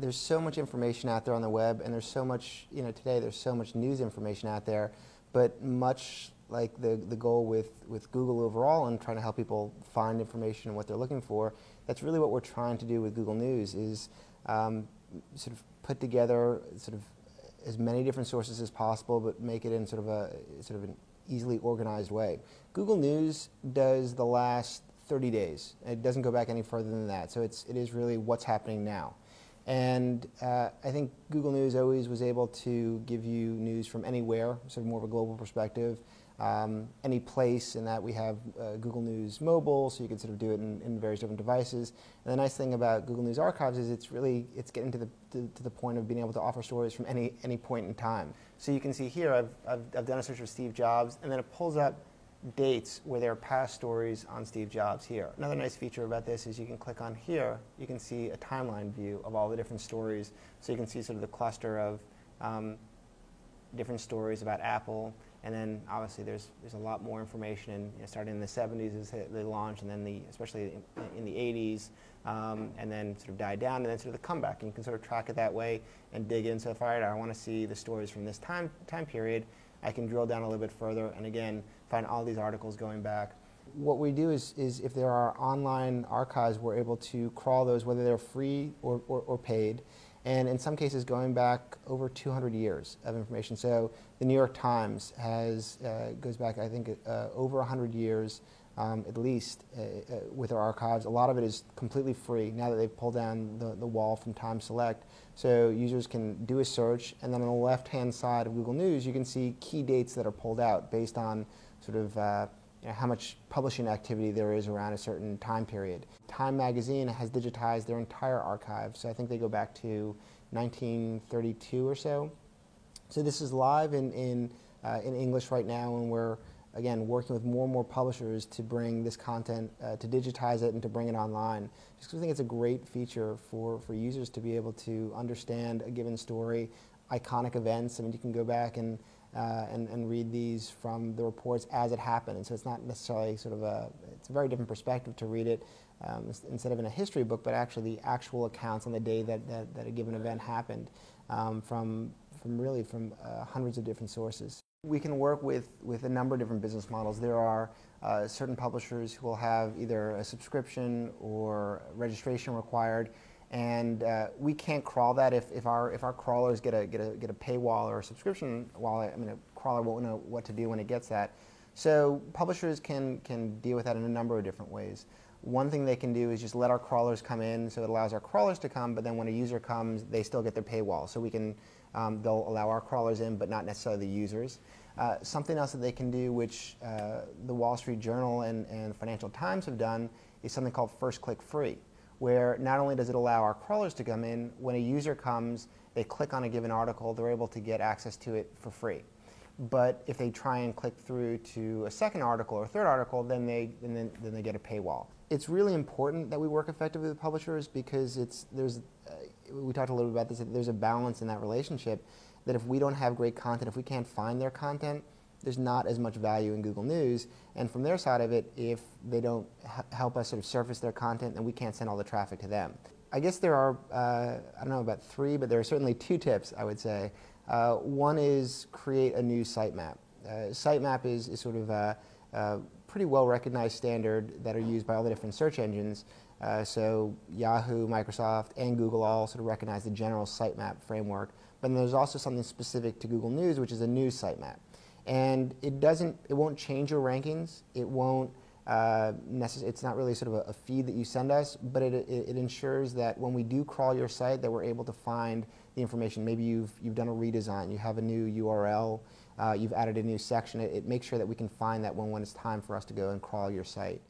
there's so much information out there on the web, and there's so much, today there's so much news information out there, but much like the goal with Google overall and trying to help people find information and what they're looking for, that's really what we're trying to do with Google News is sort of put together sort of as many different sources as possible, but make it in sort of an easily organized way. Google News does the last 30 days. It doesn't go back any further than that. So it is really what's happening now. And I think Google News always was able to give you news from anywhere, sort of more of a global perspective, any place, in that we have Google News Mobile, so you can sort of do it in various different devices. And the nice thing about Google News Archives is it's getting to the point of being able to offer stories from any point in time. So you can see here, I've done a search for Steve Jobs, and then it pulls up dates where there are past stories on Steve Jobs here. Another nice feature about this is you can click on here, you can see a timeline view of all the different stories. So you can see sort of the cluster of different stories about Apple, and then obviously there's a lot more information, starting in the 70s as they launched, and then especially in the 80s, and then sort of died down, and then sort of the comeback. And you can sort of track it that way and dig in. So if I want to see the stories from this time period, I can drill down a little bit further and again find all these articles going back. What we do is if there are online archives, we're able to crawl those, whether they're free or paid, and in some cases going back over 200 years of information. So the New York Times goes back, I think, over 100 years at least with their archives. A lot of it is completely free now that they've pulled down the wall from Time Select. So users can do a search, and then on the left-hand side of Google News, you can see key dates that are pulled out based on sort of how much publishing activity there is around a certain time period. Time magazine has digitized their entire archive, so I think they go back to 1932 or so. So this is live in English right now, and we're again working with more and more publishers to bring this content, to digitize it and to bring it online. Just because I think it's a great feature for users to be able to understand a given story, iconic events. I mean, you can go back and read these from the reports as it happened, and so it's not necessarily sort of it's a very different perspective to read it instead of in a history book, but actually the actual accounts on the day that a given event happened from hundreds of different sources. We can work with a number of different business models. There are certain publishers who will have either a subscription or registration required, and we can't crawl that if our crawlers get a paywall or a subscription wallet. I mean, a crawler won't know what to do when it gets that. So publishers can deal with that in a number of different ways. One thing they can do is just let our crawlers come in, so it allows our crawlers to come, but then when a user comes, they still get their paywall. So we can, they'll allow our crawlers in, but not necessarily the users. Something else that they can do, which the Wall Street Journal and Financial Times have done, is something called First Click Free, where not only does it allow our crawlers to come in, when a user comes, they click on a given article, they're able to get access to it for free. But if they try and click through to a second article or a third article, then they get a paywall. It's really important that we work effectively with publishers because we talked a little bit about this, there's a balance in that relationship, that if we don't have great content, if we can't find their content, there's not as much value in Google News. And from their side of it, if they don't help us sort of surface their content, then we can't send all the traffic to them. I guess there are, I don't know about 3, but there are certainly 2 tips, I would say. One is create a new sitemap. Sitemap is sort of a pretty well-recognized standard that are used by all the different search engines. So Yahoo, Microsoft, and Google all sort of recognize the general sitemap framework. But then there's also something specific to Google News, which is a news sitemap. And it won't change your rankings. It won't it's not really sort of a feed that you send us, but it ensures that when we do crawl your site, that we're able to find the information. Maybe you've done a redesign, you have a new URL, you've added a new section. It makes sure that we can find that when it's time for us to go and crawl your site.